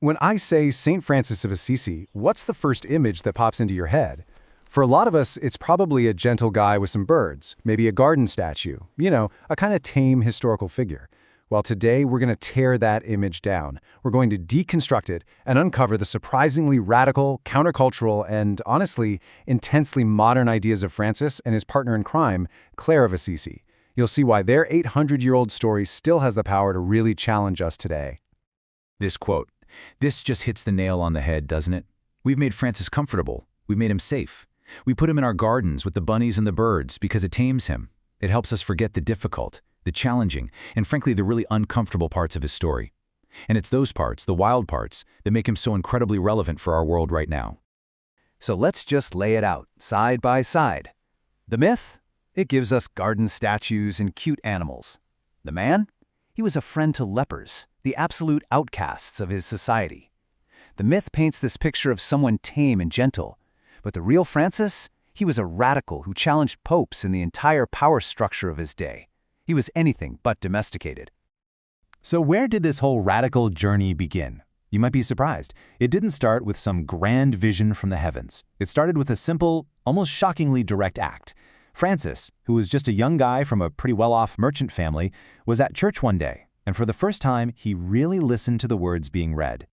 When I say St. Francis of Assisi, what's the first image that pops into your head? For a lot of us, it's probably a gentle guy with some birds, maybe a garden statue, a kind of tame historical figure. Well, today we're going to tear that image down. We're going to deconstruct it and uncover the surprisingly radical, countercultural, and honestly, intensely modern ideas of Francis and his partner in crime, Clare of Assisi. You'll see why their 800-year-old story still has the power to really challenge us today. This quote, "This just hits the nail on the head, doesn't it? We've made Francis comfortable. We've made him safe. We put him in our gardens with the bunnies and the birds because it tames him. It helps us forget the difficult, the challenging, and frankly the really uncomfortable parts of his story. And it's those parts, the wild parts, that make him so incredibly relevant for our world right now." So let's just lay it out, side by side. The myth? It gives us garden statues and cute animals. The man? He was a friend to lepers, the absolute outcasts of his society. The myth paints this picture of someone tame and gentle, but the real Francis? He was a radical who challenged popes in the entire power structure of his day. He was anything but domesticated. So where did this whole radical journey begin? You might be surprised. It didn't start with some grand vision from the heavens. It started with a simple, almost shockingly direct act. Francis, who was just a young guy from a pretty well-off merchant family, was at church one day, and for the first time, he really listened to the words being read.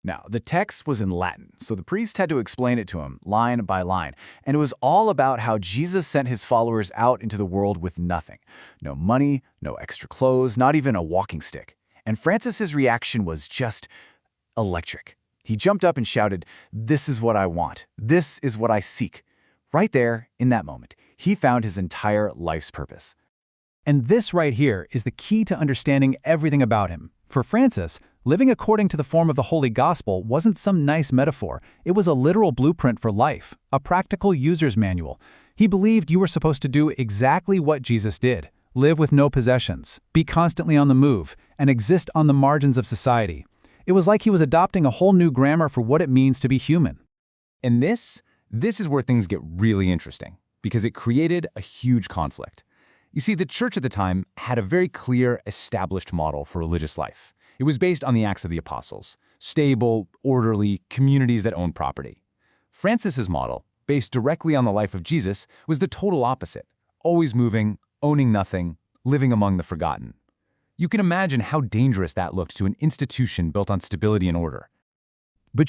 Now, the text was in Latin, so the priest had to explain it to him, line by line, and it was all about how Jesus sent his followers out into the world with nothing. No money, no extra clothes, not even a walking stick. And Francis's reaction was just electric. He jumped up and shouted, "This is what I want. This is what I seek." Right there, in that moment, he found his entire life's purpose. And this right here is the key to understanding everything about him. For Francis, living according to the form of the Holy Gospel wasn't some nice metaphor. It was a literal blueprint for life, a practical user's manual. He believed you were supposed to do exactly what Jesus did: live with no possessions, be constantly on the move, and exist on the margins of society. It was like he was adopting a whole new grammar for what it means to be human. And this is where things get really interesting, because it created a huge conflict. You see, the church at the time had a very clear, established model for religious life. It was based on the Acts of the Apostles: stable, orderly communities that owned property. Francis's model, based directly on the life of Jesus, was the total opposite: always moving, owning nothing, living among the forgotten. You can imagine how dangerous that looked to an institution built on stability and order. But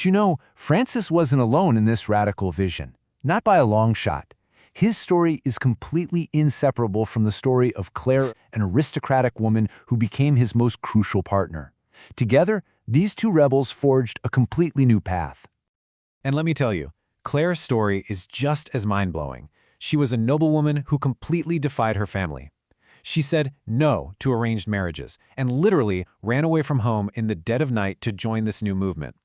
Francis wasn't alone in this radical vision, not by a long shot. His story is completely inseparable from the story of Clare, an aristocratic woman who became his most crucial partner. Together, these two rebels forged a completely new path. And let me tell you, Clare's story is just as mind-blowing. She was a noblewoman who completely defied her family. She said no to arranged marriages and literally ran away from home in the dead of night to join this new movement.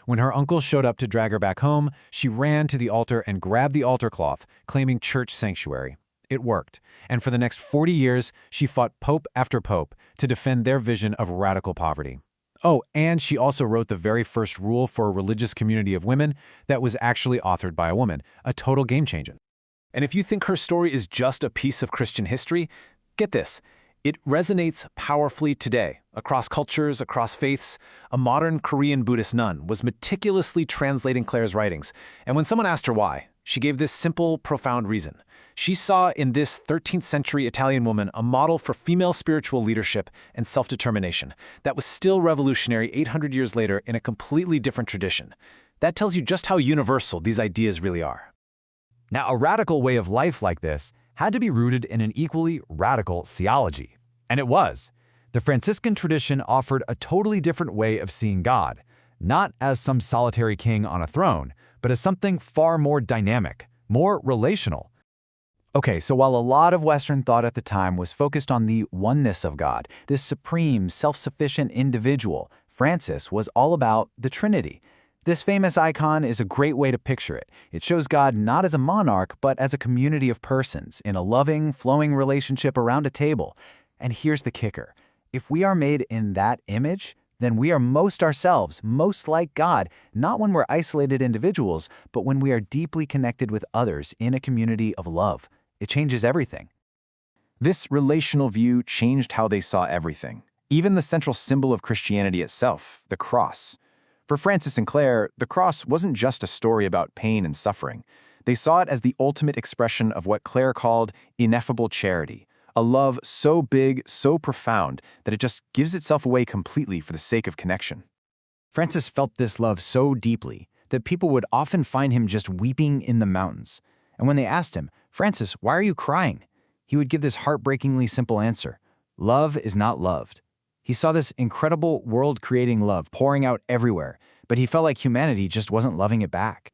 When her uncle showed up to drag her back home, she ran to the altar and grabbed the altar cloth, claiming church sanctuary. It worked, and for the next 40 years, she fought pope after pope to defend their vision of radical poverty. Oh, and she also wrote the very first rule for a religious community of women that was actually authored by a woman, a total game changer. And if you think her story is just a piece of Christian history, get this. It resonates powerfully today, across cultures, across faiths. A modern Korean Buddhist nun was meticulously translating Clare's writings, and when someone asked her why, she gave this simple, profound reason. She saw in this 13th century Italian woman a model for female spiritual leadership and self-determination that was still revolutionary 800 years later in a completely different tradition. That tells you just how universal these ideas really are. Now, a radical way of life like this had to be rooted in an equally radical theology. And it was. The Franciscan tradition offered a totally different way of seeing God, not as some solitary king on a throne, but as something far more dynamic, more relational. Okay, so while a lot of Western thought at the time was focused on the oneness of God, this supreme, self-sufficient individual, Francis was all about the Trinity. This famous icon is a great way to picture it. It shows God not as a monarch, but as a community of persons in a loving, flowing relationship around a table. And here's the kicker. If we are made in that image, then we are most ourselves, most like God, not when we're isolated individuals, but when we are deeply connected with others in a community of love. It changes everything. This relational view changed how they saw everything, even the central symbol of Christianity itself, the cross. For Francis and Claire, the cross wasn't just a story about pain and suffering. They saw it as the ultimate expression of what Claire called ineffable charity, a love so big, so profound, that it just gives itself away completely for the sake of connection. Francis felt this love so deeply that people would often find him just weeping in the mountains. And when they asked him, "Francis, why are you crying?" he would give this heartbreakingly simple answer: love is not loved. He saw this incredible world-creating love pouring out everywhere, but he felt like humanity just wasn't loving it back.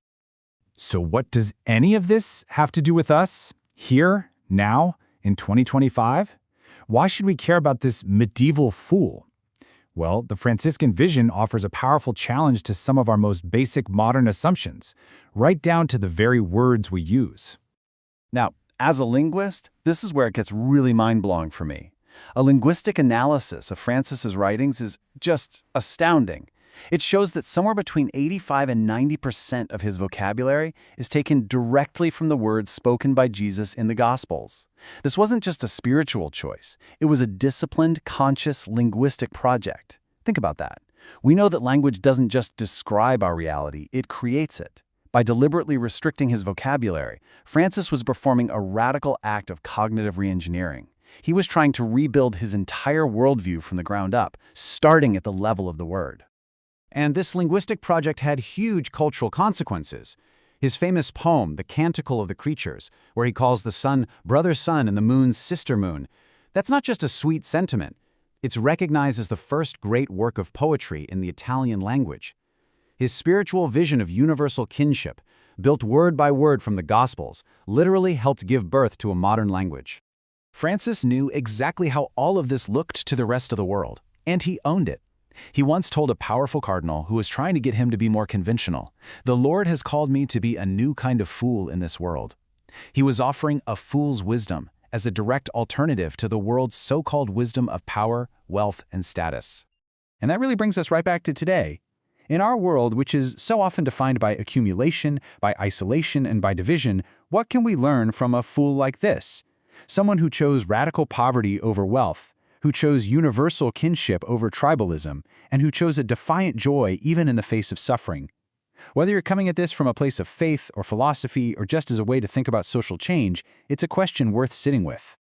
So what does any of this have to do with us, here, now, in 2025? Why should we care about this medieval fool? Well, the Franciscan vision offers a powerful challenge to some of our most basic modern assumptions, right down to the very words we use. Now, as a linguist, this is where it gets really mind-blowing for me. A linguistic analysis of Francis's writings is just astounding. It shows that somewhere between 85 and 90% of his vocabulary is taken directly from the words spoken by Jesus in the Gospels. This wasn't just a spiritual choice. It was a disciplined, conscious linguistic project. Think about that. We know that language doesn't just describe our reality, it creates it. By deliberately restricting his vocabulary, Francis was performing a radical act of cognitive reengineering. He was trying to rebuild his entire worldview from the ground up, starting at the level of the word. And this linguistic project had huge cultural consequences. His famous poem, The Canticle of the Creatures, where he calls the sun brother sun and the moon sister moon, that's not just a sweet sentiment. It's recognized as the first great work of poetry in the Italian language. His spiritual vision of universal kinship, built word by word from the Gospels, literally helped give birth to a modern language. Francis knew exactly how all of this looked to the rest of the world, and he owned it. He once told a powerful cardinal who was trying to get him to be more conventional, "The Lord has called me to be a new kind of fool in this world." He was offering a fool's wisdom as a direct alternative to the world's so-called wisdom of power, wealth, and status. And that really brings us right back to today. In our world, which is so often defined by accumulation, by isolation, and by division, what can we learn from a fool like this? Someone who chose radical poverty over wealth, who chose universal kinship over tribalism, and who chose a defiant joy even in the face of suffering. Whether you're coming at this from a place of faith or philosophy or just as a way to think about social change, it's a question worth sitting with.